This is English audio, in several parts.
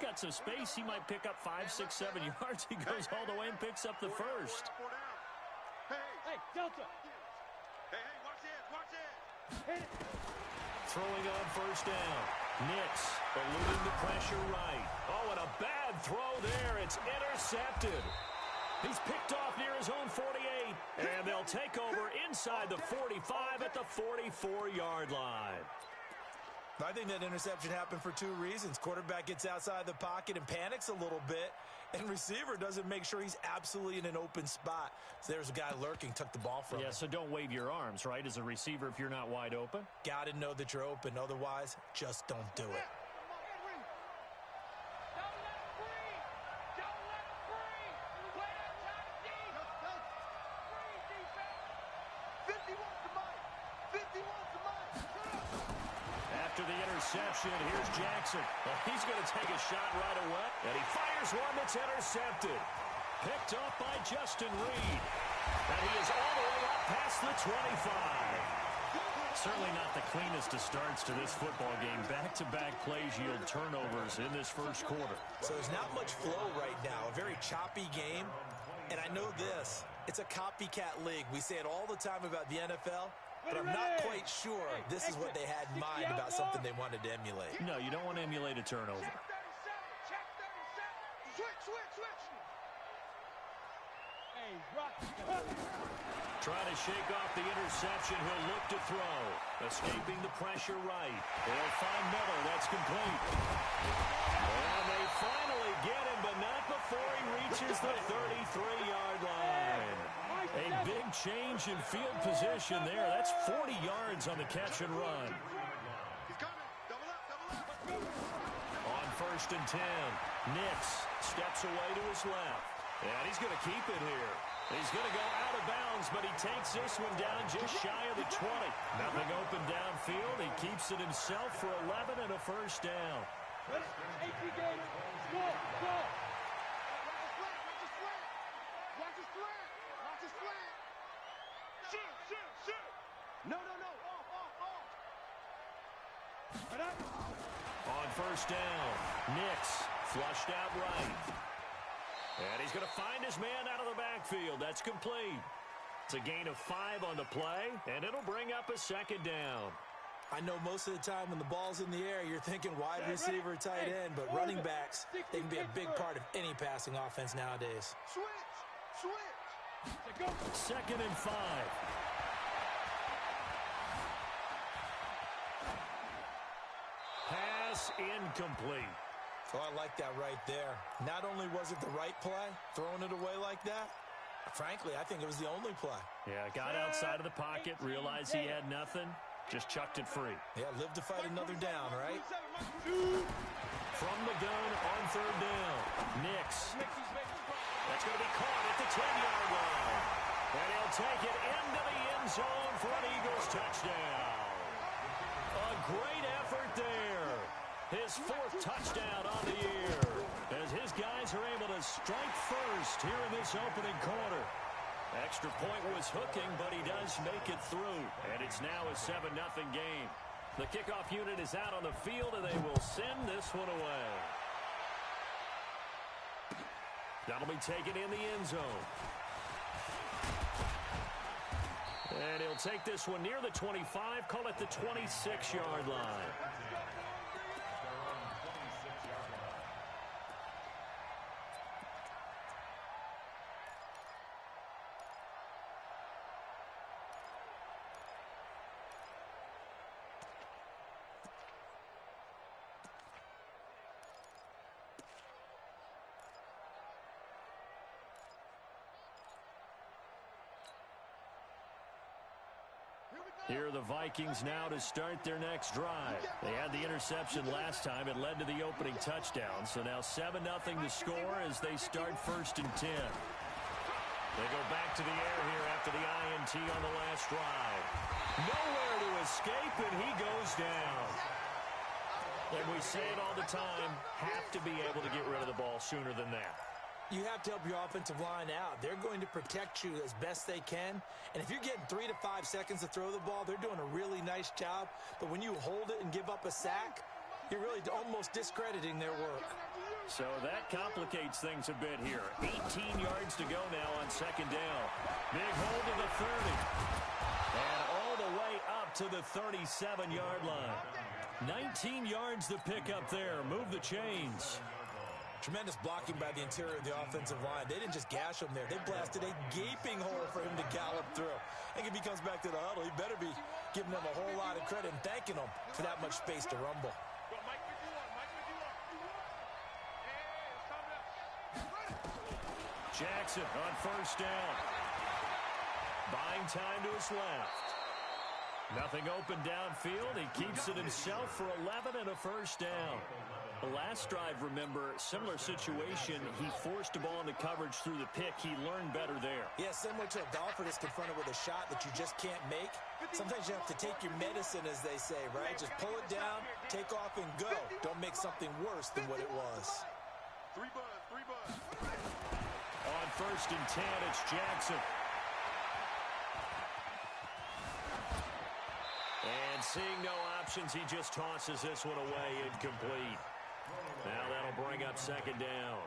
got some space. He might pick up 5, 6, 7 yards. He goes all the way and picks up the first. Hey, Delta. Hey, watch it. Throwing on first down. Nix eluding the pressure right. Oh, and a bad throw there. It's intercepted. He's picked off near his own 48, and they'll take over inside the 45 at the 44-yard line. I think that interception happened for two reasons. Quarterback gets outside the pocket and panics a little bit, and receiver doesn't make sure he's absolutely in an open spot. So there's a guy lurking, took the ball from him. Yeah, so don't wave your arms, right, as a receiver if you're not wide open? Got to know that you're open. Otherwise, just don't do it. After the interception, here's Jackson. Well, he's going to take a shot right away. And he fires one that's intercepted. Picked off by Justin Reed. And he is all the way up past the 25. Certainly not the cleanest of starts to this football game. Back-to-back plays yield turnovers in this first quarter. So there's not much flow right now. A very choppy game. And I know this. It's a copycat league. We say it all the time about the NFL. But I'm not quite sure this is what they had in mind about something they wanted to emulate. No, you don't want to emulate a turnover. Check 37. Switch. Hey, Rock. Trying to shake off the interception. He'll look to throw. Escaping the pressure right. They'll find Miller. That's complete. And they finally get him, but not before he reaches the 33-yard line. A big change in field position there. That's 40 yards on the catch and run. He's coming. Double up. On first and 10, Nix steps away to his left. And he's going to keep it here. He's going to go out of bounds, but he takes this one down just shy of the 20. Nothing open downfield. He keeps it himself for 11 and a first down. Ready? AP game. Go. Watch his flat. Shoot. No. On first down, Nix flushed out right. And he's going to find his man out of the backfield. That's complete. It's a gain of 5 on the play, and it'll bring up a second down. I know most of the time when the ball's in the air, you're thinking wide receiver, tight end, but running backs, they can be a big part of any passing offense nowadays. Switch. Second and 5. Pass incomplete. Oh, I like that right there. Not only was it the right play, throwing it away like that, frankly, I think it was the only play. Yeah, got outside of the pocket, realized he had nothing, just chucked it free. Yeah, live to fight another down, right? From the gun on third down, Nix. That's going to be caught at the 10-yard line. And he'll take it into the end zone for an Eagles touchdown. A great effort there. His 4th touchdown on the year, as his guys are able to strike first here in this opening quarter. Extra point was hooking, but he does make it through. And it's now a 7-0 game. The kickoff unit is out on the field, and they will send this one away. That'll be taken in the end zone. And he'll take this one near the 25, call it the 26-yard line. Here are the Vikings now to start their next drive. They had the interception last time. It led to the opening touchdown. So now 7-0 to score as they start first and 10. They go back to the air here after the INT on the last drive. Nowhere to escape, and he goes down. And we say it all the time, have to be able to get rid of the ball sooner than that. You have to help your offensive line out. They're going to protect you as best they can. And if you're getting 3 to 5 seconds to throw the ball, they're doing a really nice job. But when you hold it and give up a sack, you're really almost discrediting their work. So that complicates things a bit here. 18 yards to go now on second down. Big hold to the 30. And all the way up to the 37-yard line. 19 yards to pick up there. Move the chains. Tremendous blocking by the interior of the offensive line. They didn't just gash him there. They blasted a gaping hole for him to gallop through. I think if he comes back to the huddle, he better be giving them a whole lot of credit and thanking them for that much space to rumble. Jackson on first down. Buying time to his left. Nothing open downfield. He keeps it himself for 11 and a first down. The last drive, remember, similar situation. He forced the ball into coverage through the pick. He learned better there. Yeah, similar to a golfer that's confronted with a shot that you just can't make. Sometimes you have to take your medicine, as they say, right? Just pull it down, take off, and go. Don't make something worse than what it was. Three buzz. On first and 10, it's Jackson. And seeing no options, he just tosses this one away, incomplete. Now that'll bring up second down.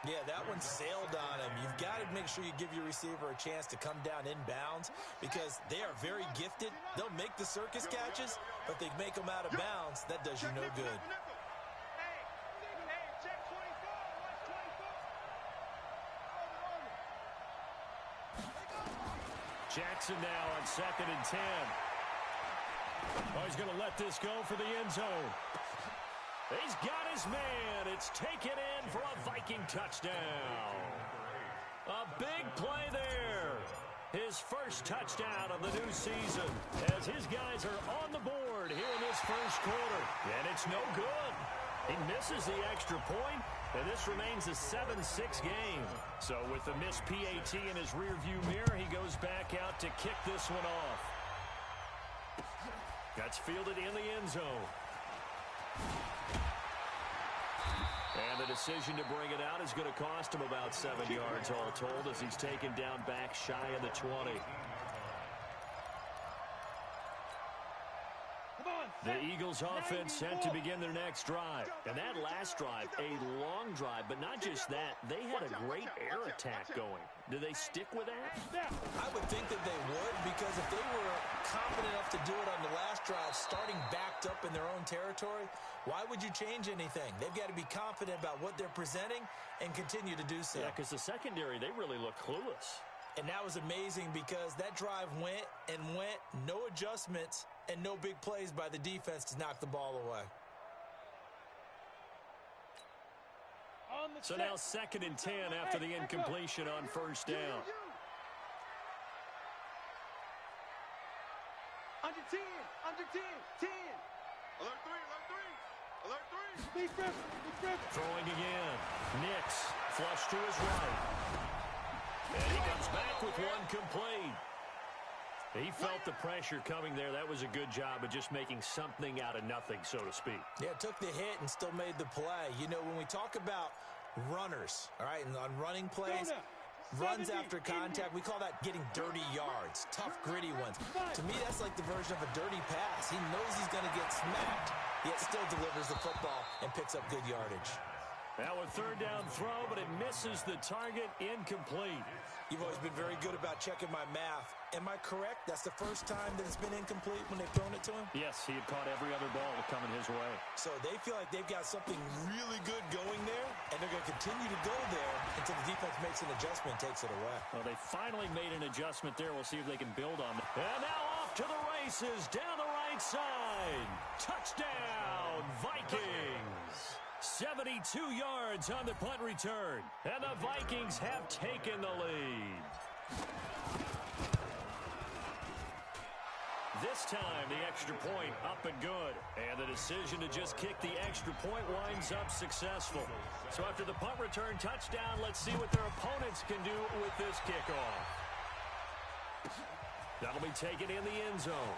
Yeah, that one sailed on him. You've got to make sure you give your receiver a chance to come down inbounds because they are very gifted. They'll make the circus catches, but they make them out of bounds. That does you no good. Jackson now on second and 10. Oh, he's going to let this go for the end zone. He's got his man. It's taken in for a Viking touchdown. A big play there. His first touchdown of the new season as his guys are on the board here in this first quarter. And it's no good. He misses the extra point, and this remains a 7-6 game. So with the missed PAT in his rearview mirror, he goes back out to kick this one off. That's fielded in the end zone. And the decision to bring it out is going to cost him about 7 yards all told as he's taken down back shy of the 20. The Eagles offense set to begin their next drive. And that last drive, a long drive, but not just that, they had a great air attack going. Do they stick with that? I would think that they would because if they were confident enough to do it on the last drive, starting backed up in their own territory, why would you change anything? They've got to be confident about what they're presenting and continue to do so. Yeah, because the secondary, they really look clueless. And that was amazing because that drive went and went, no adjustments, and no big plays by the defense to knock the ball away. So now second and 10 after the incompletion on first down. Under 10, 10. Alert three. Throwing again. Nix, flush to his right. And he comes back with one complete. He felt the pressure coming there. That was a good job of just making something out of nothing, so to speak. Yeah, took the hit and still made the play. You know, when we talk about runners, all right, and on running plays, runs after contact, we call that getting dirty yards, tough, gritty ones. To me, that's like the version of a dirty pass. He knows he's going to get smacked, yet still delivers the football and picks up good yardage. Now a third down throw, but it misses the target, incomplete. You've always been very good about checking my math. Am I correct? That's the first time that it's been incomplete when they've thrown it to him? Yes, he had caught every other ball coming his way. So they feel like they've got something really good going there, and they're going to continue to go there until the defense makes an adjustment and takes it away. Well, they finally made an adjustment there. We'll see if they can build on it. And now off to the races down the right side. Touchdown, Vikings. 72 yards on the punt return. And the Vikings have taken the lead. This time, the extra point up and good. And the decision to just kick the extra point winds up successful. So after the punt return touchdown, let's see what their opponents can do with this kickoff. That'll be taken in the end zone.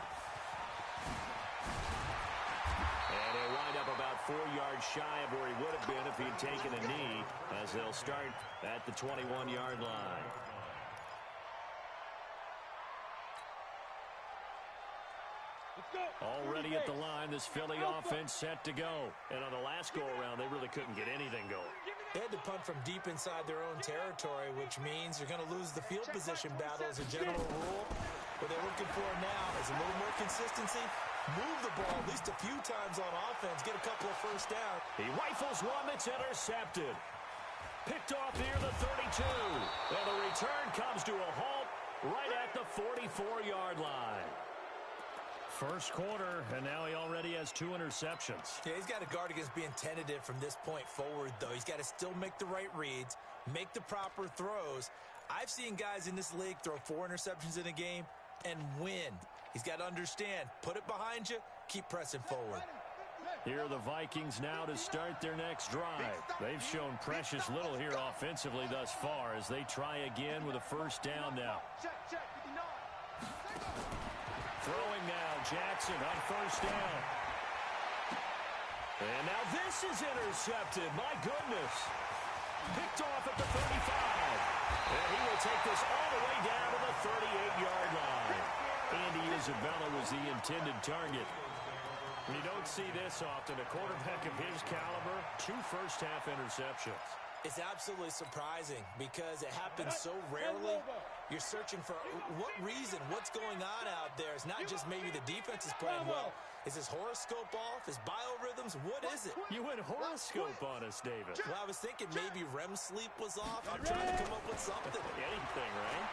And he'll wind up about 4 yards shy of where he would have been if he had taken a knee, as they'll start at the 21-yard line. Already at the line, this Philly offense set to go. And on the last go-around, they really couldn't get anything going. They had to punt from deep inside their own territory, which means you're going to lose the field position battle as a general rule. What they're looking for now is a little more consistency. Move the ball at least a few times on offense. Get a couple of first downs. He rifles one that's intercepted. Picked off near the 32. And the return comes to a halt right at the 44-yard line. First quarter, and now he already has 2 interceptions. Yeah, he's got to guard against being tentative from this point forward, though. He's got to still make the right reads, make the proper throws. I've seen guys in this league throw 4 interceptions in a game and win. He's got to understand, put it behind you, keep pressing forward. Here are the Vikings now to start their next drive. They've shown precious little here offensively thus far as they try again with a first down now. Throwing now, Jackson on first down. And now this is intercepted. My goodness. Picked off at the 35. And he will take this all the way down to the 38-yard line. Andy Isabella was the intended target. You don't see this often. A quarterback of his caliber, 2 first-half interceptions. It's absolutely surprising because it happens so rarely. You're searching for what reason, what's going on out there. It's not just maybe the defense is playing well. Is his horoscope off? His biorhythms? What is it? You went horoscope on us, David. Well, I was thinking maybe REM sleep was off. I'm trying to come up with something. Anything, right?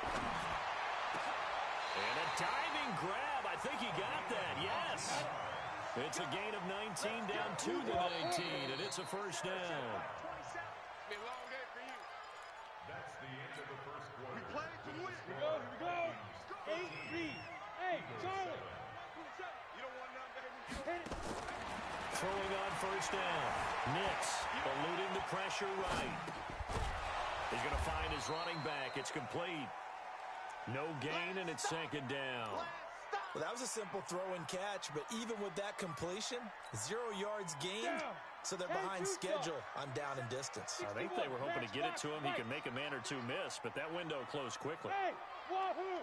And a diving grab. I think he got that, yes. It's a gain of 19 down to the 19, and it's a first down. Be a long day for you. That's the end of the first quarter. We played to win. Here we go. 8 lead. Hey, Charlie. You don't want none, baby. Hit it. Throwing on first down. Nix eluding the pressure right. He's going to find his running back. It's complete. No gain, and it's second down. Well, that was a simple throw and catch, but even with that completion, 0 yards gained, so they're behind schedule on down and distance. I think they were hoping to get it to him. He could make a man or 2 miss, but that window closed quickly. Hey, Wahoo!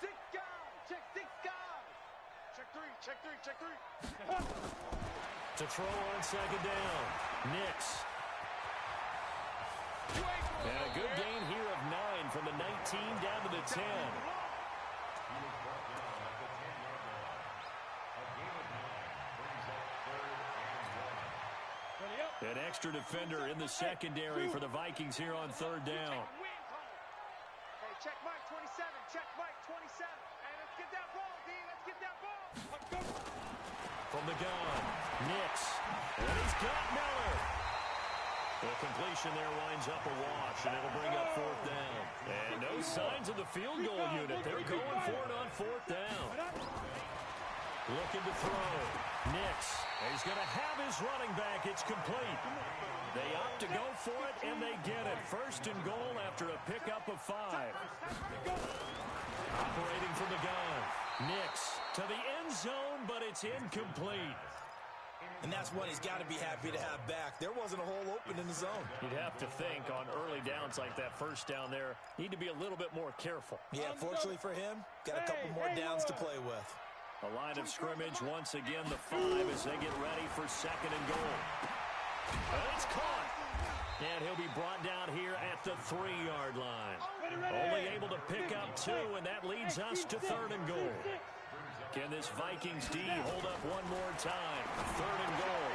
6 guys. Check 6 guys. Check 3. Check 3. Check 3. To throw on second down. Nix. And a good gain here of 9 from the 19 down to the 10. An extra defender in the secondary for the Vikings here on third down. Hey, check Mike 27. Check Mike 27. Hey, let's get that ball, D. Let's get that ball. Let's go. From the gun, Nix. And he's got Miller. The completion there winds up a wash, and it'll bring up fourth down. And no signs of the field goal unit. They're going for it on fourth down. Looking to throw. Nix. He's going to have his running back. It's complete. They opt to go for it, and they get it. First and goal after a pickup of 5. Operating from the gun. Nix to the end zone, but it's incomplete. And that's one he's got to be happy to have back. There wasn't a hole open in the zone. You'd have to think on early downs like that, first down there, need to be a little bit more careful. Yeah, fortunately for him, got a couple more downs to play with. A line of scrimmage, once again, the 5 as they get ready for second and goal. And it's caught. And he'll be brought down here at the 3-yard line. Only able to pick up 2, and that leads us to third and goal. Can this Vikings D hold up one more time? Third and goal.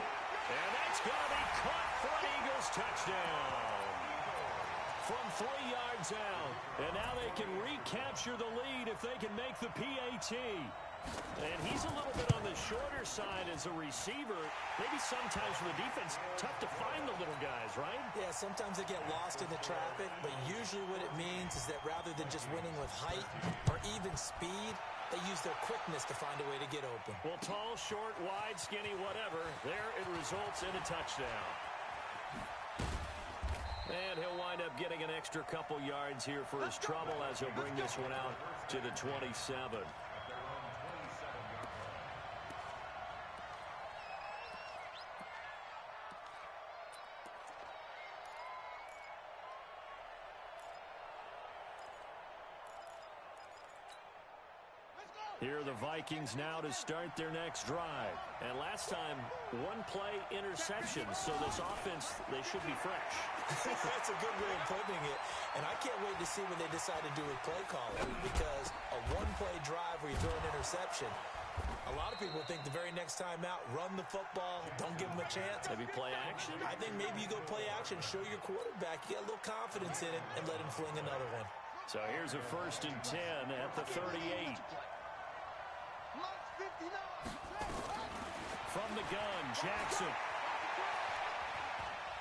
And that's going to be caught for an Eagles touchdown. From 3 yards out. And now they can recapture the lead if they can make the PAT. And he's a little bit on the shorter side as a receiver. Maybe sometimes for the defense, tough to find the little guys, right? Yeah, sometimes they get lost in the traffic, but usually what it means is that rather than just winning with height or even speed, they use their quickness to find a way to get open. Well, tall, short, wide, skinny, whatever, there it results in a touchdown. And he'll wind up getting an extra couple yards here for his trouble as he'll bring this one out to the 27. Here are the Vikings now to start their next drive. And last time, one-play interception. So this offense, they should be fresh. That's a good way of putting it. And I can't wait to see what they decide to do with play calling, because a one-play drive where you throw an interception, a lot of people think the very next time out, run the football, don't give them a chance. Maybe play action? I think maybe you go play action, show your quarterback, you get a little confidence in it, and let him fling another one. So here's a 1st and 10 at the 38. From the gun, Jackson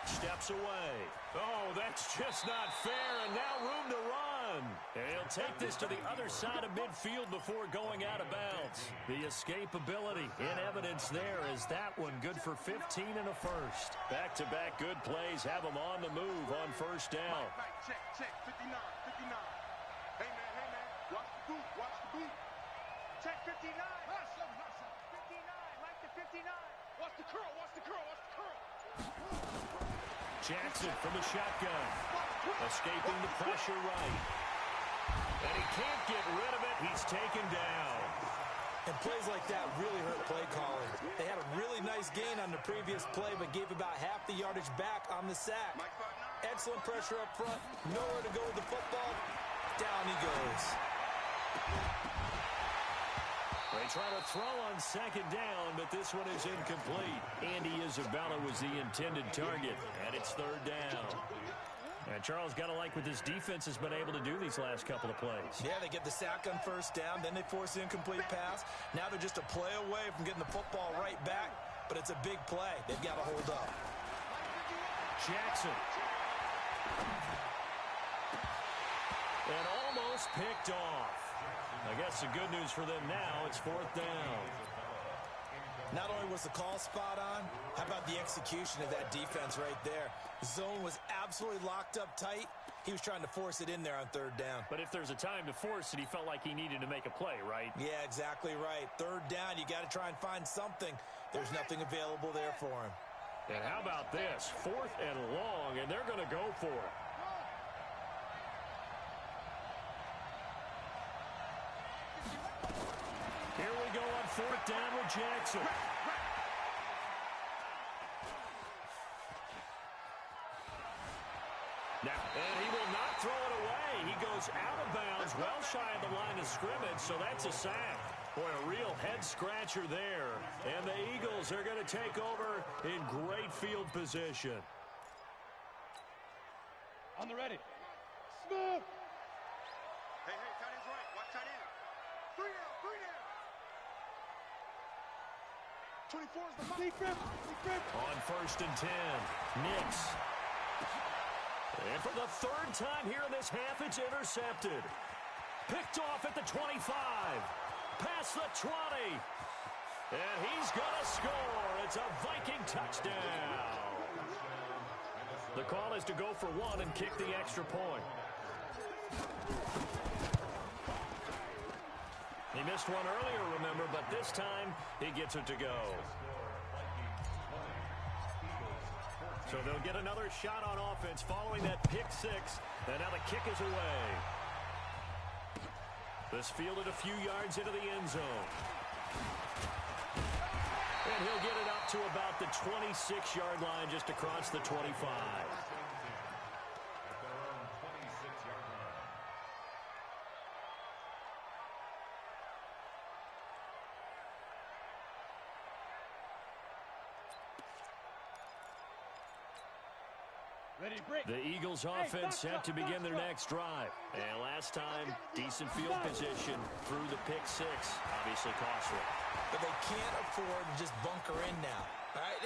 steps away. Oh, that's just not fair, and now room to run. And he'll take this to the other side of midfield before going out of bounds. The escapability in evidence there is that one good for 15 and a first. Back-to-back good plays have him on the move on 1st down. Check, 59. Hey, man, watch the boot. Check 59. 59, Mike to 59. Watch the curl. Jackson from the shotgun. Escaping the pressure right. And he can't get rid of it. He's taken down. And plays like that really hurt play calling. They had a really nice gain on the previous play, but gave about half the yardage back on the sack. Excellent pressure up front. Nowhere to go with the football. Down he goes. They try to throw on 2nd down, but this one is incomplete. Andy Isabella was the intended target, and it's 3rd down. And Charles, got to like what this defense has been able to do these last couple of plays. Yeah, they get the sack on 1st down, then they force the incomplete pass. Now they're just a play away from getting the football right back, but it's a big play. They've got to hold up. Jackson. And almost picked off. I guess the good news for them now, it's 4th down. Not only was the call spot on, how about the execution of that defense right there? The zone was absolutely locked up tight. He was trying to force it in there on 3rd down. But if there's a time to force it, he felt like he needed to make a play, right? Yeah, exactly right. 3rd down, you got to try and find something. There's nothing available there for him. And how about this? 4th and long, and they're going to go for it. Here we go on 4th down with Jackson. Now, and he will not throw it away. He goes out of bounds, well shy of the line of scrimmage, so that's a sack. Boy, a real head-scratcher there. And the Eagles are going to take over in great field position. On the ready. Smith. Hey, tight end's right. Watch tight end. 3 down. 24 is the mark. Defense. On 1st and 10, Nix. And for the 3rd time here in this half, it's intercepted. Picked off at the 25. Past the 20. And he's going to score. It's a Viking touchdown. The call is to go for 1 and kick the extra point. He missed one earlier, remember, but this time he gets it to go. So they'll get another shot on offense following that pick 6. And now the kick is away. This fielded a few yards into the end zone. And he'll get it up to about the 26-yard line, just across the 25. Ready, break. The Eagles offense set to begin their next drive. And last time, decent field position through the pick 6. Obviously costly. But they can't afford to just bunker in now. All right?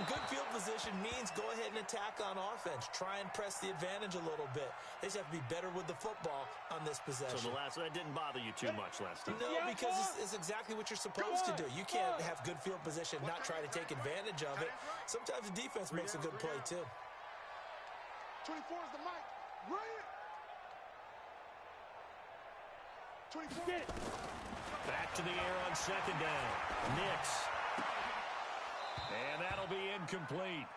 Good field position means go ahead and attack on offense. Try and press the advantage a little bit. They just have to be better with the football on this possession. So that didn't bother you too much last time? No, because it's exactly what you're supposed to do. You can't have good field position, not try to take advantage of it. Sometimes the defense makes a good play, too. 24 is the mic. Right. 24. Get it. Back to the air on 2nd down. Nix. And that'll be incomplete.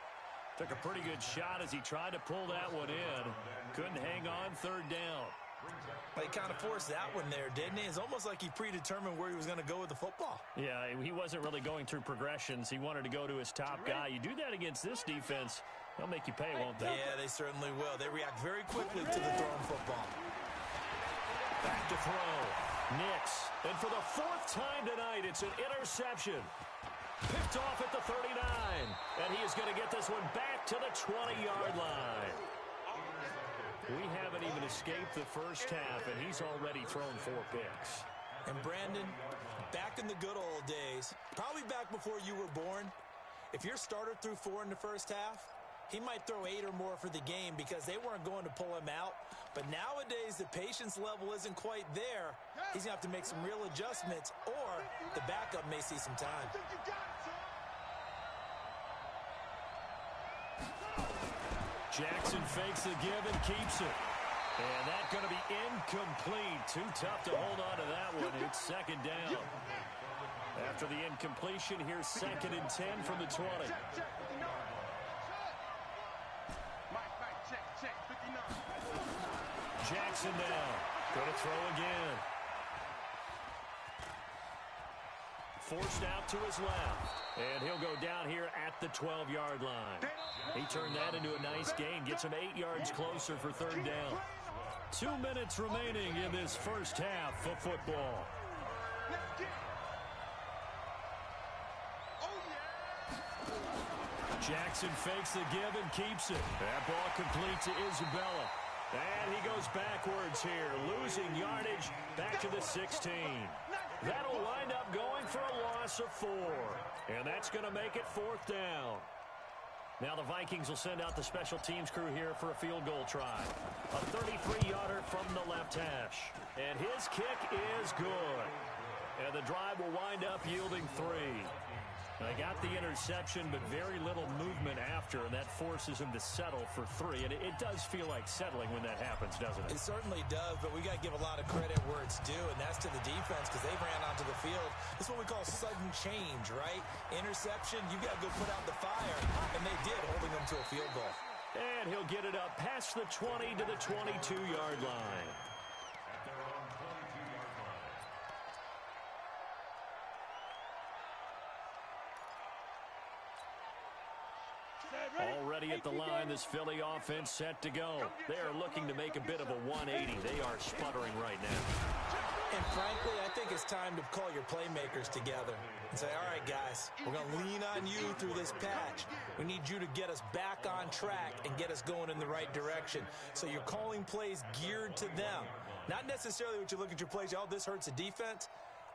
Took a pretty good shot as he tried to pull that one in. Couldn't hang on 3rd down. He kind of forced that one there, didn't he? It's almost like he predetermined where he was going to go with the football. Yeah, he wasn't really going through progressions. He wanted to go to his top guy. You do that against this defense, they'll make you pay, won't they? Yeah, they certainly will. They react very quickly to the thrown football. Back to throw. Nix. And for the fourth time tonight, it's an interception. Picked off at the 39. And he is going to get this one back to the 20-yard line. We haven't even escaped the first half, and he's already thrown 4 picks. And Brandon, back in the good old days, probably back before you were born, if your starter threw 4 in the first half, he might throw 8 or more for the game because they weren't going to pull him out. But nowadays, the patience level isn't quite there. He's going to have to make some real adjustments, or the backup may see some time. Jackson fakes the give and keeps it. And that's going to be incomplete. Too tough to hold on to that one. It's second down. After the incompletion, here's 2nd and 10 from the 20. Jackson now. Going to throw again. Forced out to his left. And he'll go down here at the 12-yard line. He turned that into a nice gain. Gets him 8 yards closer for 3rd down. 2 minutes remaining in this first half of football. Jackson fakes the give and keeps it. That ball complete to Isabella. And he goes backwards here, losing yardage back to the 16. That'll wind up going for a loss of 4. And that's going to make it 4th down. Now the Vikings will send out the special teams crew here for a field goal try. A 33-yarder from the left hash. And his kick is good. And the drive will wind up yielding 3. They got the interception, but very little movement after, and that forces him to settle for 3. And it does feel like settling when that happens, doesn't it? It certainly does, but we got to give a lot of credit where it's due, and that's to the defense because they ran onto the field. This is what we call sudden change, right? Interception, you got to go put out the fire, and they did, holding them to a field goal. And he'll get it up past the 20 to the 22-yard line. Already at the line, this Philly offense set to go. They are looking to make a bit of a 180. They are sputtering right now. And frankly, I think it's time to call your playmakers together and say, all right, guys, we're going to lean on you through this patch. We need you to get us back on track and get us going in the right direction. So you're calling plays geared to them. Not necessarily what you look at your plays, oh, this hurts the defense.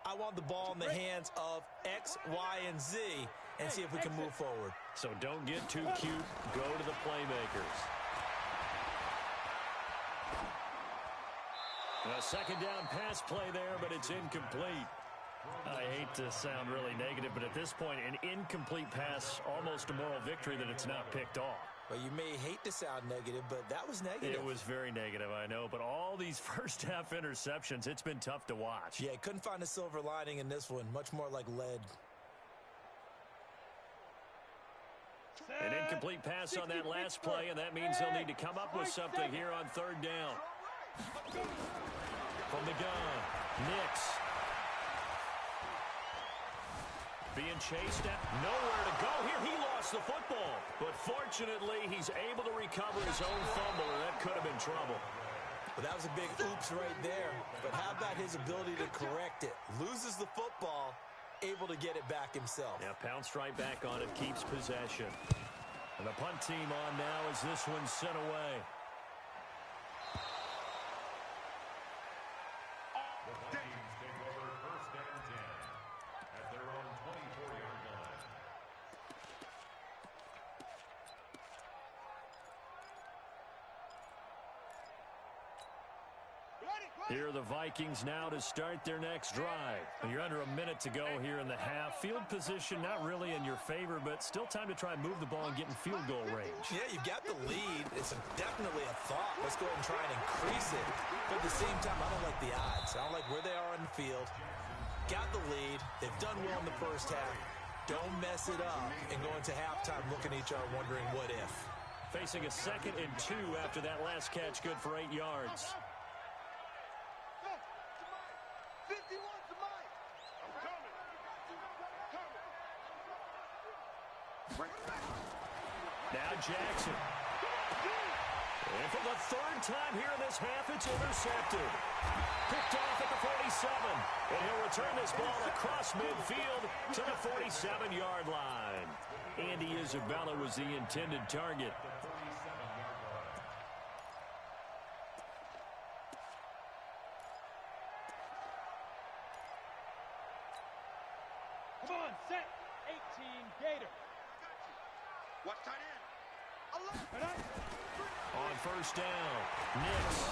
I want the ball in the hands of X, Y, and Z and see if we can move forward. So don't get too cute. Go to the playmakers. A second down pass play there, but it's incomplete. I hate to sound really negative, but at this point, an incomplete pass, almost a moral victory that it's not picked off. Well, you may hate to sound negative, but that was negative. It was very negative, I know. But all these first-half interceptions, it's been tough to watch. Yeah, couldn't find a silver lining in this one. Much more like lead. An incomplete pass on that last play, and that means they'll need to come up with something here on 3rd down. From the gun, Nix. Being chased at nowhere to go here. He lost the football. But fortunately, he's able to recover his own fumble, and that could have been trouble. Well, that was a big oops right there. But how about his ability to correct it? Loses the football, able to get it back himself. Yeah, pounced right back on it, keeps possession. And the punt team on now as this one's sent away. Here are the Vikings now to start their next drive. You're under a minute to go here in the half. Field position not really in your favor, but still time to try and move the ball and get in field goal range. Yeah, you've got the lead. It's definitely a thought. Let's go ahead and try and increase it. But at the same time, I don't like the odds. I don't like where they are on the field. Got the lead. They've done well in the first half. Don't mess it up and go into halftime looking at each other wondering what if. Facing a 2nd and 2 after that last catch, good for 8 yards. by Jackson. And for the third time here in this half, it's intercepted. Picked off at the 47. And he'll return this ball across midfield to the 47-yard line. Andy Isabella was the intended target. Come on, set. 18, Gator. Watch tight end. On first down, Nix.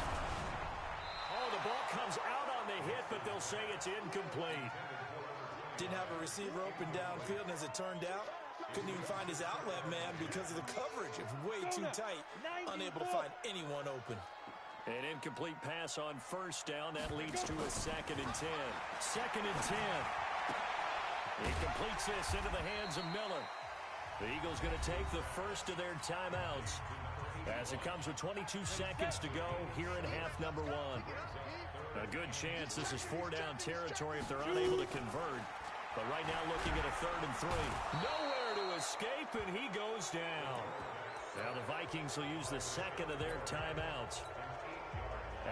Oh, the ball comes out on the hit, but they'll say it's incomplete. Didn't have a receiver open downfield, and as it turned out, couldn't even find his outlet man because of the coverage. It was way too tight, unable to find anyone open. An incomplete pass on first down. That leads to a 2nd and 10. 2nd and 10. He completes this into the hands of Miller. The Eagles going to take the first of their timeouts as it comes with 22 seconds to go here in half number 1. A good chance this is 4-down territory if they're unable to convert. But right now looking at a 3rd and 3. Nowhere to escape, and he goes down. Now the Vikings will use the second of their timeouts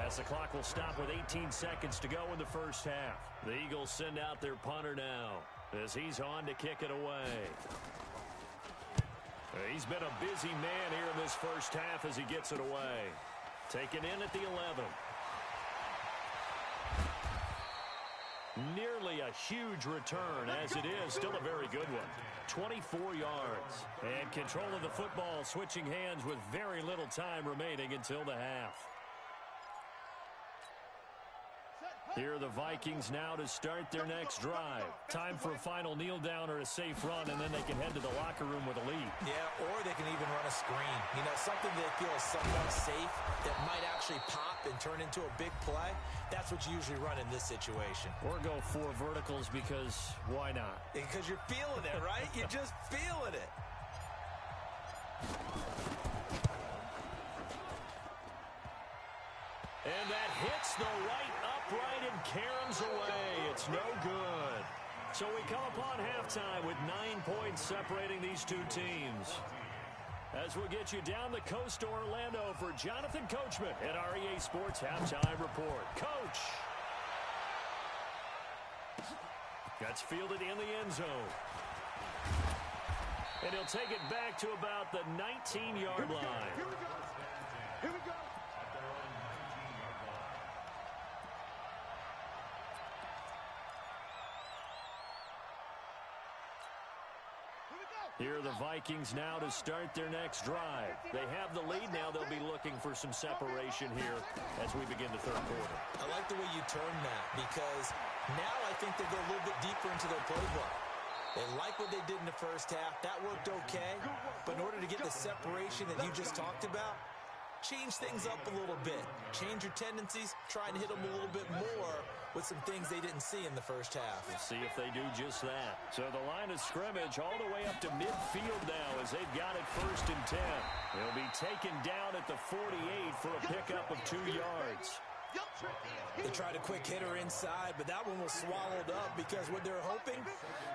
as the clock will stop with 18 seconds to go in the first half. The Eagles send out their punter now as he's on to kick it away. He's been a busy man here in this first half as he gets it away. Taken in at the 11. Nearly a huge return, as it is still a very good one. 24 yards. And control of the football switching hands with very little time remaining until the half. Here are the Vikings now to start their next drive. Time for a final kneel down or a safe run, and then they can head to the locker room with a lead. Yeah, or they can even run a screen. You know, something they feel is somewhat safe that might actually pop and turn into a big play. That's what you usually run in this situation. Or go 4 verticals because why not? Because you're feeling it, right? You're just feeling it. And that hits the right upright and caroms away. It's no good. So we come upon halftime with 9 points separating these two teams. As we'll get you down the coast to Orlando for Jonathan Coachman at our EA Sports Halftime Report. Coach! That's fielded in the end zone. And he'll take it back to about the 19-yard line. Here we go. Here we go. Here are the Vikings now to start their next drive. They have the lead now. They'll be looking for some separation here as we begin the third quarter. I like the way you turn that because now I think they go a little bit deeper into their playbook. They like what they did in the first half. That worked okay. But in order to get the separation that you just talked about, change things up a little bit. Change your tendencies. Try and hit them a little bit more with some things they didn't see in the first half. We'll see if they do just that. So the line of scrimmage all the way up to midfield now as they've got it 1st and 10. They'll be taken down at the 48 for a pickup of 2 yards. They tried a quick hitter inside, but that one was swallowed up because what they're hoping,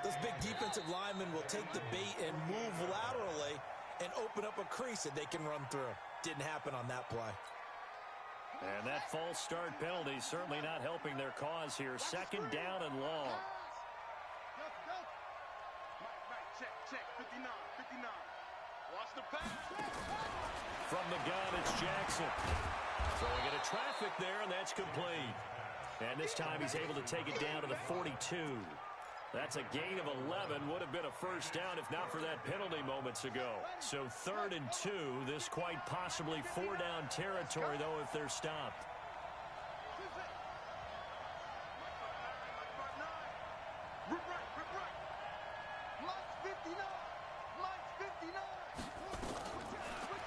those big defensive linemen will take the bait and move laterally and open up a crease that they can run through. Didn't happen on that play. And that false start penalty certainly not helping their cause here. 2nd down and long. Check. 59. Watch the pass. From the gun, it's Jackson. Throwing into traffic there, and that's complete. And this time he's able to take it down to the 42. That's a gain of 11. Would have been a first down if not for that penalty moments ago. So 3rd and 2. This quite possibly 4-down territory, though, if they're stopped.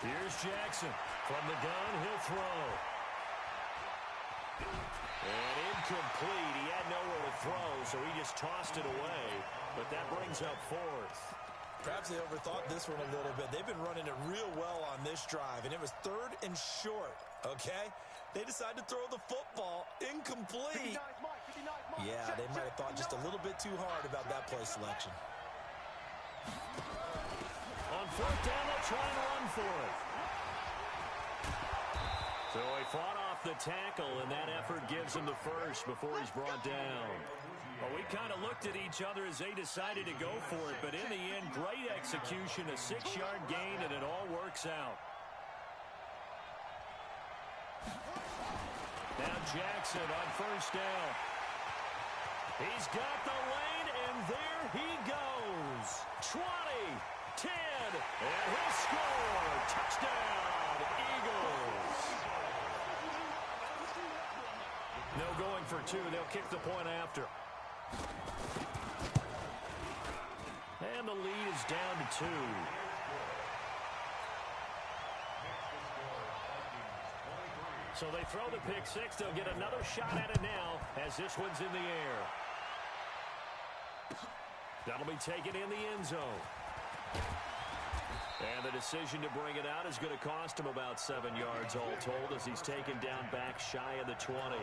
Here's Jackson. From the gun, he'll throw. And incomplete. He had nowhere to throw, so he just tossed it away. But that brings up 4th. Perhaps they overthought this one a little bit. They've been running it real well on this drive, and it was 3rd and short, okay? They decided to throw the football incomplete. Yeah, they might have thought just a little bit too hard about that play selection. On fourth down, they'll try and run for it. So he fought off the tackle, and that effort gives him the first before he's brought down. Well, we kind of looked at each other as they decided to go for it, but in the end, great execution, a 6-yard gain, and it all works out. Now Jackson on first down. He's got the lane, and there he goes. 20, 10, and he'll score. Touchdown, Eagles. No going for two. They'll kick the point after. And the lead is down to 2. So they throw the pick six. They'll get another shot at it now as this one's in the air. That'll be taken in the end zone. And the decision to bring it out is going to cost him about 7 yards all told as he's taken down back shy of the 20.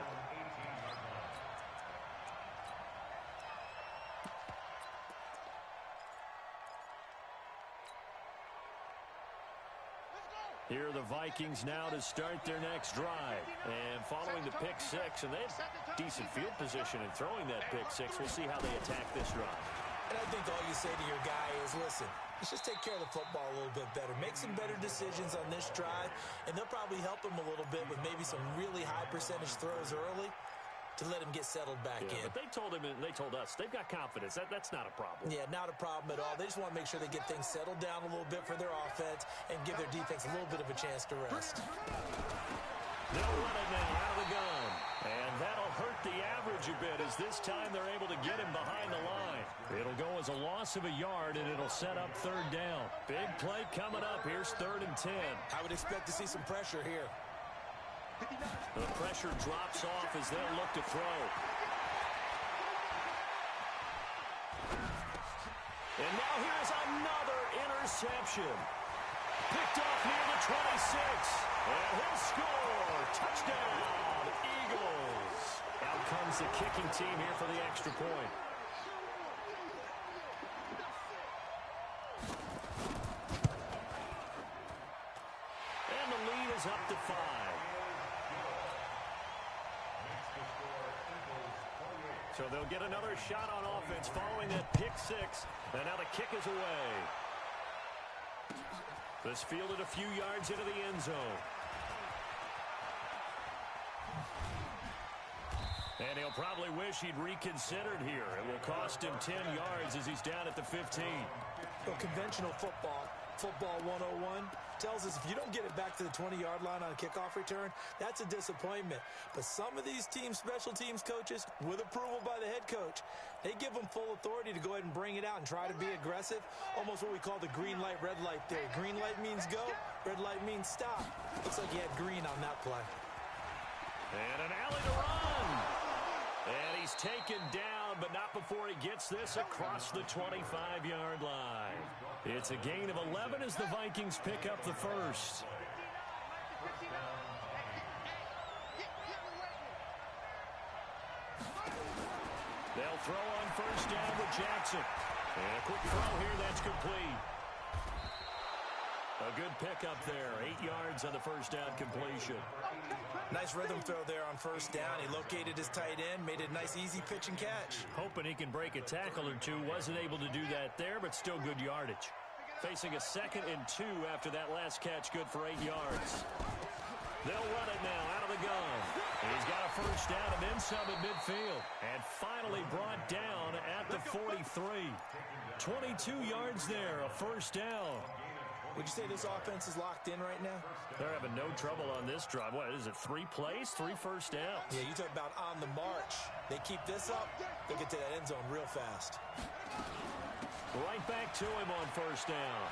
Here are the Vikings now to start their next drive. And following the pick six, and they have decent field position in throwing that pick six. We'll see how they attack this drive. And I think all you say to your guy is, listen, let's just take care of the football a little bit better. Make some better decisions on this drive, and they'll probably help him a little bit with maybe some really high percentage throws early to let him get settled back in. But they told him and they told us they've got confidence. That's not a problem. Yeah, not a problem at all. They just want to make sure they get things settled down a little bit for their offense and give their defense a little bit of a chance to rest. They'll run it now out of the gun. And that'll hurt the average a bit as this time they're able to get him behind the line. It'll go as a loss of a yard, and it'll set up third down. Big play coming up. Here's 3rd and 10. I would expect to see some pressure here. The pressure drops off as they'll look to throw. And now here's another interception. Picked off near the 26. And he'll score. Touchdown, Eagles. Out comes the kicking team here for the extra point. And the lead is up to 5. So they'll get another shot on offense following that pick six. And now the kick is away. This fielded a few yards into the end zone. And he'll probably wish he'd reconsidered here. It will cost him 10 yards as he's down at the 15. Well, conventional football 101, tells us if you don't get it back to the 20-yard line on a kickoff return, that's a disappointment. But some of these special teams coaches, with approval by the head coach, they give them full authority to go ahead and bring it out and try to be aggressive, almost what we call the green light, red light theory. Green light means go, red light means stop. Looks like he had green on that play. And an alley to run. And he's taken down, but not before he gets this across the 25-yard line. It's a gain of 11 as the Vikings pick up the first. They'll throw on first down with Jackson. And a quick throw here, that's complete. A good pickup there. 8 yards on the first down completion. Nice rhythm throw there on first down. He located his tight end, made it a nice, easy pitch and catch. Hoping he can break a tackle or two. Wasn't able to do that there, but still good yardage. Facing a 2nd and 2 after that last catch, good for 8 yards. They'll run it now out of the gun. He's got a first down and then some at midfield. And finally brought down at the 43. 22 yards there, a first down. Would you say this offense is locked in right now? They're having no trouble on this drive. What is it, 3 plays, 3 first downs? Yeah, you talk about on the march. They keep this up, they'll get to that end zone real fast. Right back to him on first down.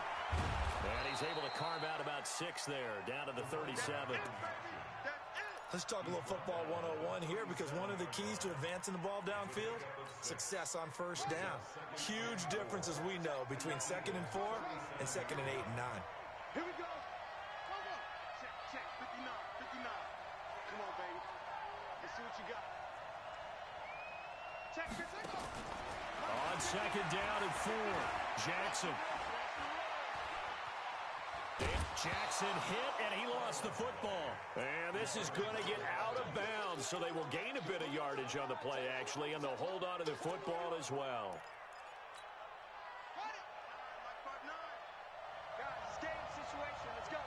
And he's able to carve out about 6 there, down to the 37. Let's talk a little football 101 here, because one of the keys to advancing the ball downfield, success on first down. Huge difference, as we know, between 2nd and 4 and 2nd and 8 and 9. Here we go. Check, 59, 59. Come on, baby. Let's see what you got. Check. On 2nd down and 4, Jackson. Jackson hit, and he lost the football. And this is going to get out of bounds, so they will gain a bit of yardage on the play, actually, and they'll hold on to the football as well. Guys, game situation. Let's go.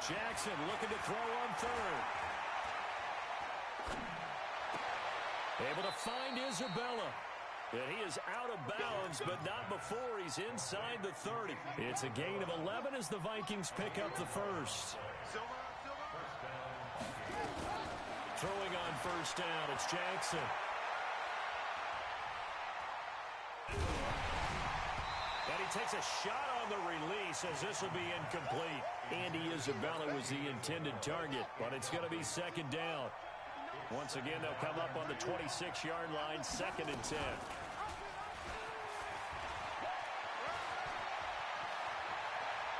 Jackson looking to throw on third. Able to find Isabella. And he is out of bounds, but not before he's inside the 30. It's a gain of 11 as the Vikings pick up the first. Throwing on first down, it's Jackson. And he takes a shot on the release as this will be incomplete. Andy Isabella was the intended target, but it's going to be second down. Once again, they'll come up on the 26-yard line, 2nd and 10.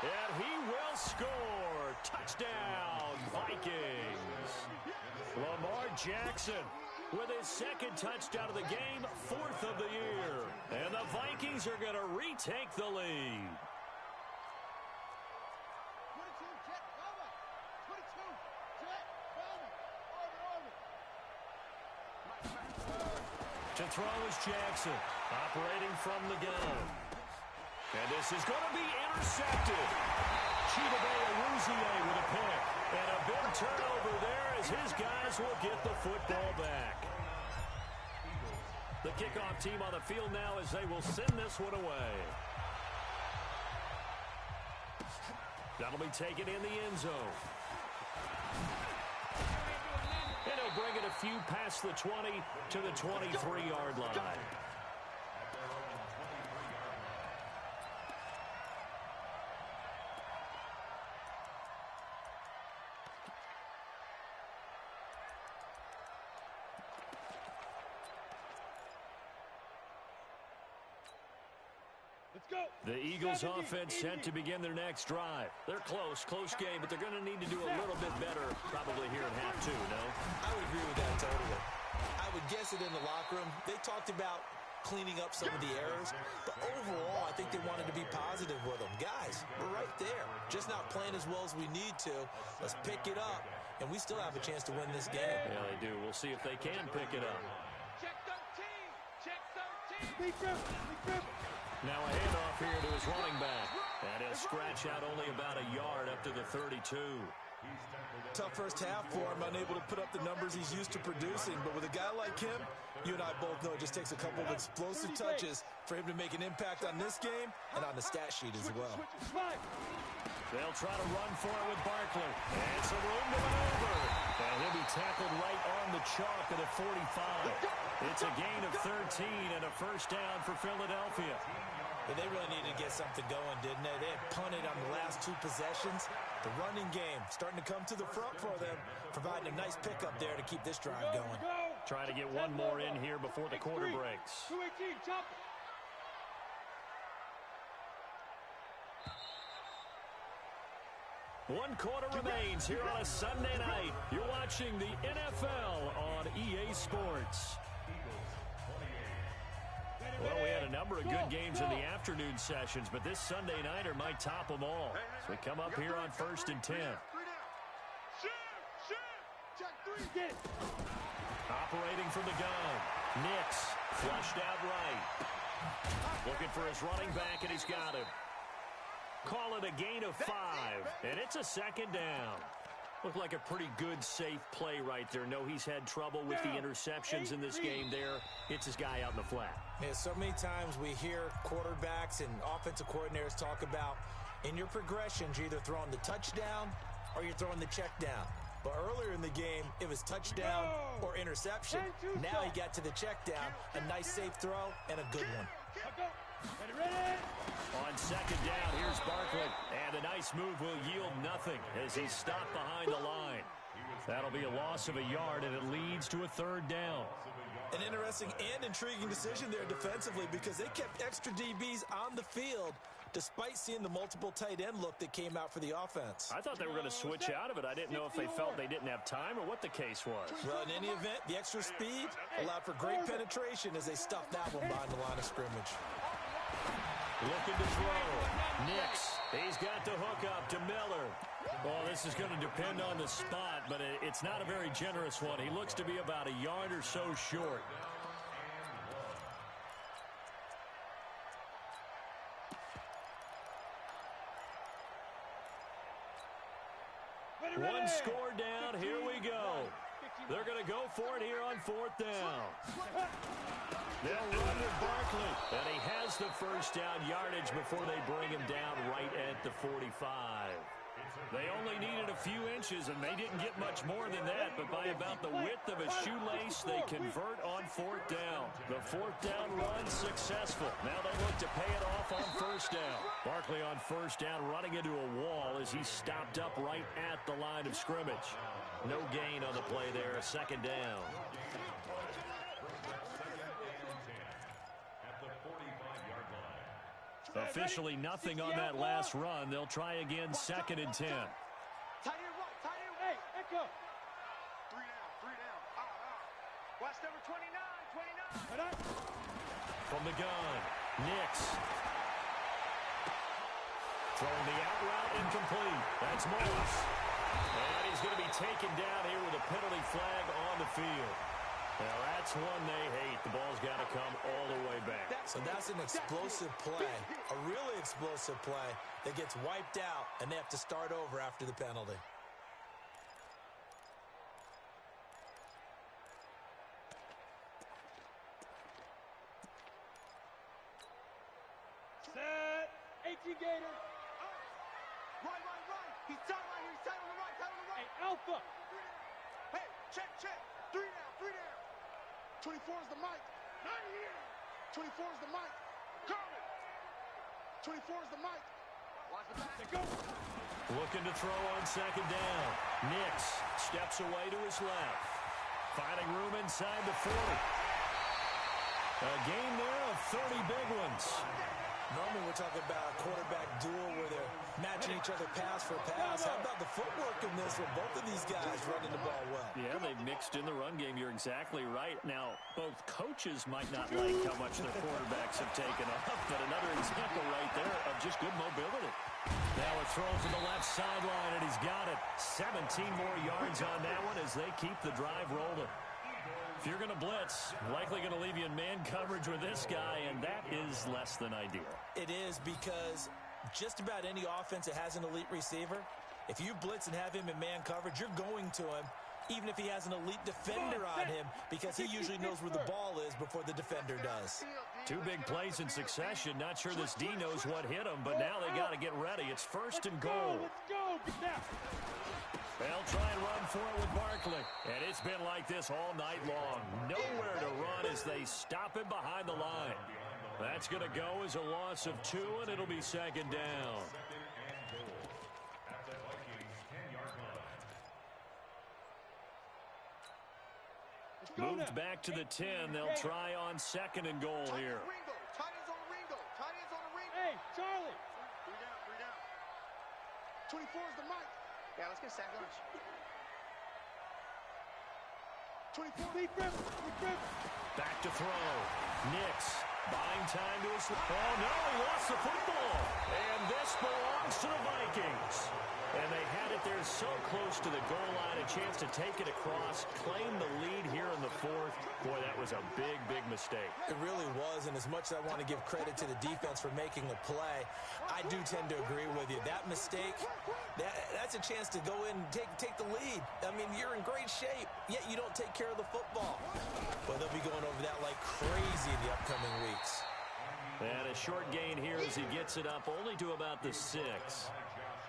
And he will score. Touchdown, Vikings. Lamar Jackson with his 2nd touchdown of the game, 4th of the year. And the Vikings are going to retake the lead. To throw is Jackson, operating from the gun. And this is going to be intercepted. Chidobe Awuzie with a pick. And a big turnover there as his guys will get the football back. The kickoff team on the field now as they will send this one away. That'll be taken in the end zone. And he'll bring it a few past the 20 to the 23-yard line. The Eagles offense set to begin their next drive. They're close game, but they're going to need to do a little bit better probably here in half two, no? I would agree with that totally. I would guess it in the locker room. They talked about cleaning up some of the errors, but overall, I think they wanted to be positive with them. Guys, we're right there. Just not playing as well as we need to. Let's pick it up, and we still have a chance to win this game. Yeah, they do. We'll see if they can pick it up. Check 13. Check 13. Now a handoff here to his running back. And he'll scratch out only about a yard up to the 32. Tough first half for him, unable to put up the numbers he's used to producing. But with a guy like him, you and I both know it just takes a couple of explosive touches for him to make an impact on this game and on the stat sheet as well. They'll try to run for it with Barkley. And some room to maneuver. And he'll be tackled right on the chalk at the 45. It's a gain of 13 and a first down for Philadelphia. But they really needed to get something going, didn't they? They had punted on the last 2 possessions. The running game starting to come to the front for them, providing a nice pickup there to keep this drive going. Trying to get one more in here before the quarter breaks. 218, chop. One quarter remains here on a Sunday night. You're watching the NFL on EA Sports. Well, we had a number of good games in the afternoon sessions, but this Sunday nighter might top them all. So we come up here on 1st and 10. Operating from the gun. Nix flushed out right. Looking for his running back, and he's got him. Call it a gain of 5, and it's a second down. Looked like a pretty good, safe play right there. No, he's had trouble with the interceptions in this game there. Hits his guy out in the flat. Yeah, so many times we hear quarterbacks and offensive coordinators talk about in your progressions, you're either throwing the touchdown or you're throwing the check down. But earlier in the game, it was touchdown or interception. Now he got to the check down, a nice safe throw, and a good one. On second down, here's Barkley. And a nice move will yield nothing as he's stopped behind the line. That'll be a loss of a yard, and it leads to a 3rd down. An interesting and intriguing decision there defensively because they kept extra DBs on the field despite seeing the multiple tight end look that came out for the offense. I thought they were going to switch out of it. I didn't know if they felt they didn't have time or what the case was. Well, in any event, the extra speed allowed for great penetration as they stuffed that one behind the line of scrimmage. Looking to throw. Nix. He's got the hook up to Miller. Well, this is going to depend on the spot, but it's not a very generous one. He looks to be about a yard or so short. One score down. Here we go. They're going to go for it here on 4th down. They'll run with Barkley. And he has the first down yardage before they bring him down right at the 45. They only needed a few inches, and they didn't get much more than that. But by about the width of a shoelace, they convert on 4th down. The 4th down run successful. Now they look to pay it off on 1st down. Barkley on 1st down running into a wall as he stopped up right at the line of scrimmage. No gain on the play there, 2nd down. Officially nothing on that last run. They'll try again, 2nd and 10. Tight end right, tight end. Hey, echo. 3 down. Watch number 29. From the gun, Nix. Throwing the out route, incomplete. That's Moss. And he's going to be taken down here with a penalty flag on the field. Now, that's one they hate. The ball's got to come all the way back. So that's an explosive play, a really explosive play that gets wiped out, and they have to start over after the penalty. Set. 18 Gator. Right. He's tight right here. He's tight on the right. Hey, Alpha. Hey, check. 3 down. 24 is the mic. 90 here. 24 is the mic. Carly. 24 is the mic. Watch the back. Go. Looking to throw on 2nd down. Nix steps away to his left. Finding room inside the 40. A game there of 30 big ones. Normally we're talking about a quarterback duel where they're matching each other pass for pass. How about the footwork in this with both of these guys running the ball well? Yeah, they've mixed in the run game. You're exactly right. Now, both coaches might not like how much their quarterbacks have taken off, but another example right there of just good mobility. Now a throw from the left sideline, and he's got it. 17 more yards on that one as they keep the drive rolling. If you're going to blitz, likely going to leave you in man coverage with this guy, and that is less than ideal. It is, because just about any offense that has an elite receiver, if you blitz and have him in man coverage, you're going to him, even if he has an elite defender on him, because he usually knows where the ball is before the defender does. 2 big plays in succession. Not sure this D knows what hit him, but now they got to get ready. It's 1st and goal. Let's go. Get down. They'll try and run for it with Barkley. And it's been like this all night long. Nowhere to run as they stop him behind the line. That's going to go as a loss of 2, and it'll be 2nd down. Moved back to the 10. They'll try on 2nd and goal here. Tight ends on the Ringo. Hey, Charlie. 3 down. 24 is the mic. Yeah, let's get sack lunch. 24. Deep grip. Back to throw. Nix buying time to his... Oh, no, he lost the football. And this belongs to the Vikings. And they had it there so close to the goal line, a chance to take it across, claim the lead here in the 4th. Boy, that was a big, big mistake. It really was, and as much as I want to give credit to the defense for making the play, I do tend to agree with you. That mistake, that's a chance to go in and take the lead. I mean, you're in great shape, yet you don't take care of the football. Well, they'll be going over that like crazy in the upcoming weeks. And a short gain here as he gets it up only to about the 6.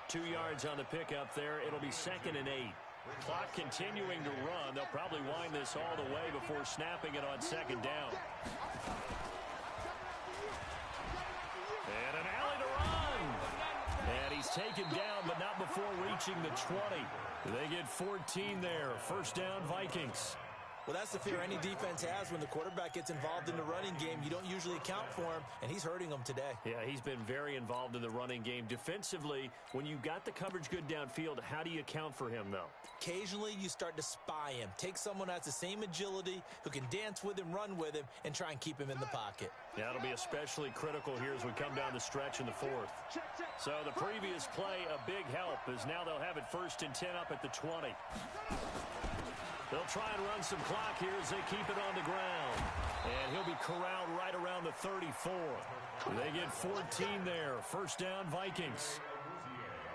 2 yards on the pickup there. It'll be 2nd and 8. Clock continuing to run. They'll probably wind this all the way before snapping it on 2nd down. And an alley to run. And he's taken down, but not before reaching the 20. They get 14 there. 1st down, Vikings. Well, that's the fear any defense has when the quarterback gets involved in the running game. You don't usually account for him, and he's hurting them today. Yeah, he's been very involved in the running game. Defensively, when you got the coverage good downfield, how do you account for him, though? Occasionally, you start to spy him. Take someone who has the same agility, who can dance with him, run with him, and try and keep him in the pocket. Yeah, that'll be especially critical here as we come down the stretch in the fourth. So the previous play, a big help, as now they'll have it 1st and 10 up at the 20. They'll try and run some clock here as they keep it on the ground. And he'll be corralled right around the 34. They get 14 there. 1st down, Vikings.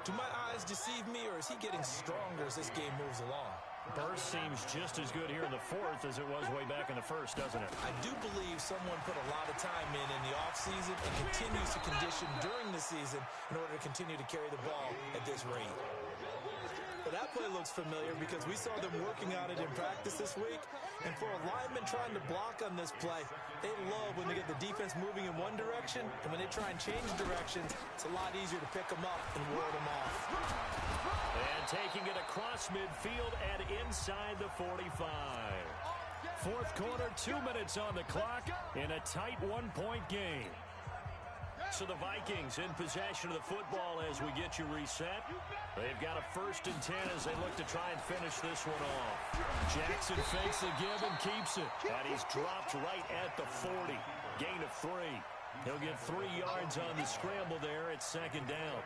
Do my eyes deceive me, or is he getting stronger as this game moves along? Burst seems just as good here in the 4th as it was way back in the 1st, doesn't it? I do believe someone put a lot of time in the offseason and continues to condition during the season in order to continue to carry the ball at this rate. But that play looks familiar because we saw them working on it in practice this week. And for a lineman trying to block on this play, they love when they get the defense moving in one direction. And when they try and change directions, it's a lot easier to pick them up and ward them off. And taking it across midfield and inside the 45. 4th quarter, 2 minutes on the clock in a tight 1-point game. So the Vikings in possession of the football as we get you reset. They've got a 1st and 10 as they look to try and finish this one off. Jackson fakes the give and keeps it. And he's dropped right at the 40. Gain of 3. He'll get 3 yards on the scramble there at 2nd down.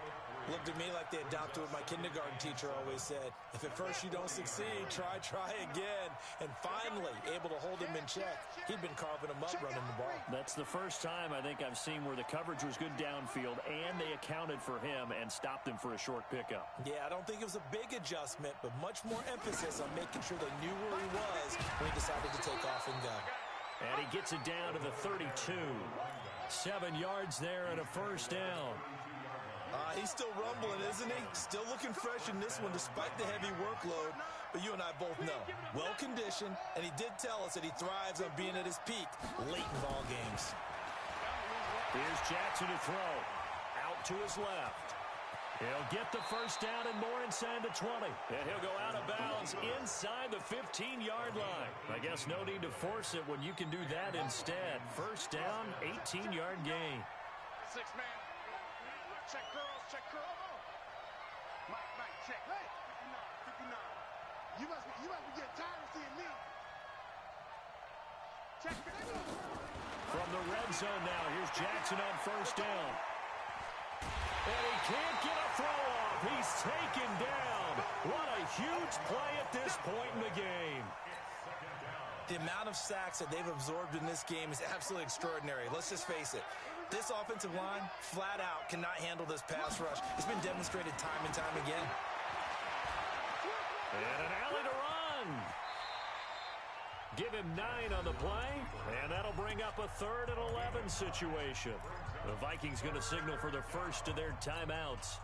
Looked at me like they adopted what my kindergarten teacher always said. If at first you don't succeed, try again. And finally, able to hold him in check. He'd been carving him up running the ball. That's the first time I think I've seen where the coverage was good downfield and they accounted for him and stopped him for a short pickup. Yeah, I don't think it was a big adjustment, but much more emphasis on making sure they knew where he was when he decided to take off and go. And he gets it down to the 32. 7 yards there and a 1st down. He's still rumbling, isn't he? Still looking fresh in this one despite the heavy workload. But you and I both know, well-conditioned, and he did tell us that he thrives on being at his peak late in ball games. Here's Jackson to throw. Out to his left. He'll get the 1st down and more inside the 20. And he'll go out of bounds inside the 15-yard line. I guess no need to force it when you can do that instead. 1st down, 18-yard gain. 6-man. Check girls, check girls. Mike, check. Hey, 59. You must be getting tired of seeing me. Check. From the red zone now, here's Jackson on 1st down. And he can't get a throw off. He's taken down. What a huge play at this point in the game. The amount of sacks that they've absorbed in this game is absolutely extraordinary. Let's just face it. This offensive line, flat out, cannot handle this pass rush. It's been demonstrated time and time again. And an alley to run. Give him 9 on the play, and that'll bring up a 3rd and 11 situation. The Vikings going to signal for the first of their timeouts.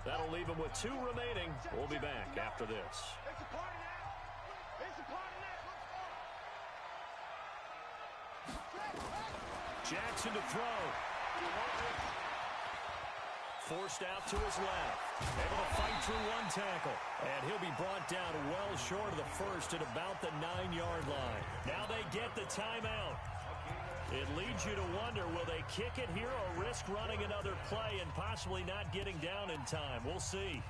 That'll leave them with 2 remaining. We'll be back after this. Jackson to throw. Forced out to his left. Able to fight through 1 tackle. And he'll be brought down well short of the 1st at about the 9-yard line. Now they get the timeout. It leads you to wonder, will they kick it here or risk running another play and possibly not getting down in time? We'll see.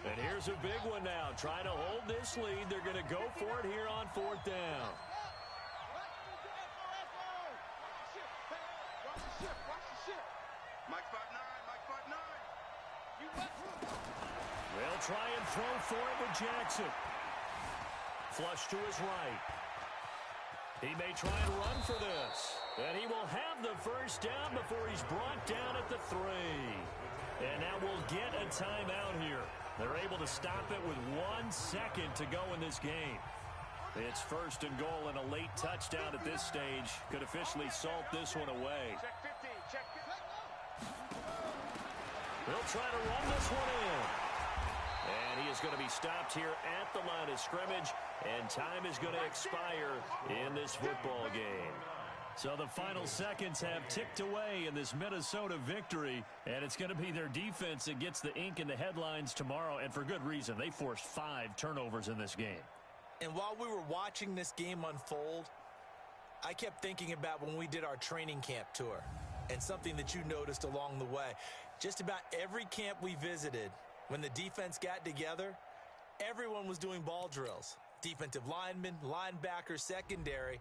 And here's a big one now. Trying to hold this lead. They're going to go for it here on 4th down. Mike 5'9". They'll try and throw for it with Jackson. Flush to his right. He may try and run for this. And he will have the 1st down before he's brought down at the 3. And now we'll get a timeout here. They're able to stop it with 1 second to go in this game. It's 1st and goal, and a late touchdown at this stage could officially salt this one away. Check 15, check 15. They'll try to run this one in. And he is going to be stopped here at the line of scrimmage, and time is going to expire in this football game. So the final seconds have ticked away in this Minnesota victory, and it's going to be their defense that gets the ink in the headlines tomorrow, and for good reason. They forced 5 turnovers in this game. And while we were watching this game unfold, I kept thinking about when we did our training camp tour, and something that you noticed along the way. Just about every camp we visited, when the defense got together, everyone was doing ball drills. Defensive linemen, linebackers, secondary.